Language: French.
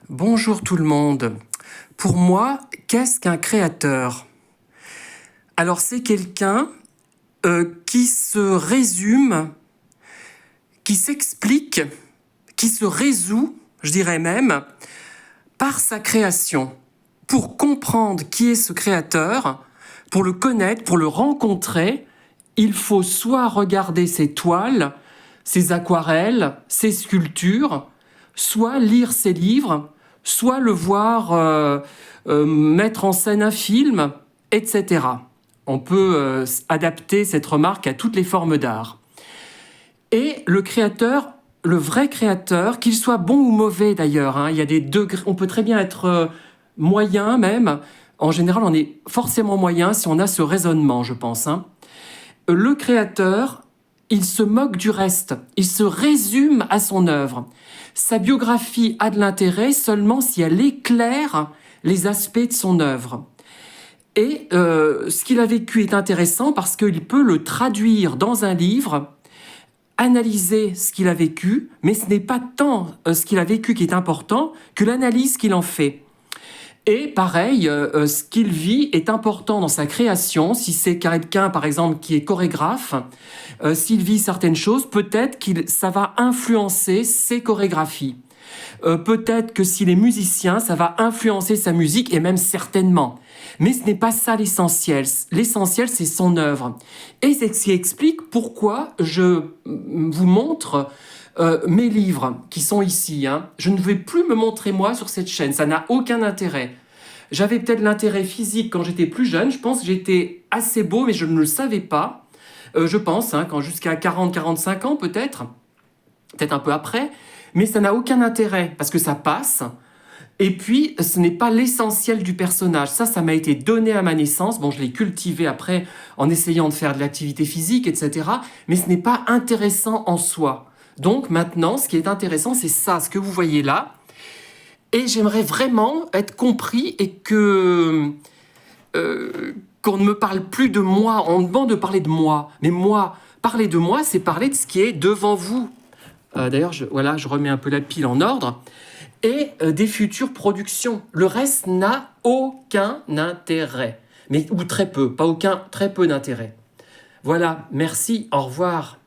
Bonjour tout le monde. Pour moi, qu'est-ce qu'un créateur? Alors c'est quelqu'un qui se résume, qui s'explique, qui se résout, je dirais même, par sa création. Pour comprendre qui est ce créateur, pour le connaître, pour le rencontrer, il faut soit regarder ses toiles, ses aquarelles, ses sculptures, soit lire ses livres, soit le voir mettre en scène un film, etc. On peut adapter cette remarque à toutes les formes d'art. Et le créateur, le vrai créateur, qu'il soit bon ou mauvais d'ailleurs, hein, il y a des degrés, on peut très bien être moyen même. En général, on est forcément moyen si on a ce raisonnement, je pense. Hein. Le créateur, il se moque du reste, il se résume à son œuvre. Sa biographie a de l'intérêt seulement si elle éclaire les aspects de son œuvre. Et ce qu'il a vécu est intéressant parce qu'il peut le traduire dans un livre, analyser ce qu'il a vécu, mais ce n'est pas tant ce qu'il a vécu qui est important que l'analyse qu'il en fait. Et pareil, ce qu'il vit est important dans sa création. Si c'est quelqu'un, par exemple, qui est chorégraphe, s'il vit certaines choses, peut-être que ça va influencer ses chorégraphies. Peut-être que s'il est musicien, ça va influencer sa musique, et même certainement. Mais ce n'est pas ça l'essentiel. L'essentiel, c'est son œuvre. Et c'est ce qui explique pourquoi je vous montre mes livres qui sont ici. Hein. Je ne vais plus me montrer moi sur cette chaîne, ça n'a aucun intérêt. J'avais peut-être l'intérêt physique quand j'étais plus jeune, je pense que j'étais assez beau, mais je ne le savais pas. Je pense, hein, quand jusqu'à 40-45 ans peut-être un peu après, mais ça n'a aucun intérêt, parce que ça passe, et puis ce n'est pas l'essentiel du personnage. Ça m'a été donné à ma naissance, bon je l'ai cultivé après en essayant de faire de l'activité physique, etc., mais ce n'est pas intéressant en soi. Donc maintenant, ce qui est intéressant, c'est ça, ce que vous voyez là. Et j'aimerais vraiment être compris et que qu'on ne me parle plus de moi. On me demande de parler de moi. Mais moi, parler de moi, c'est parler de ce qui est devant vous. D'ailleurs, voilà, je remets un peu la pile en ordre. Et des futures productions. Le reste n'a aucun intérêt. Mais, ou très peu, pas aucun, très peu d'intérêt. Voilà, merci, au revoir.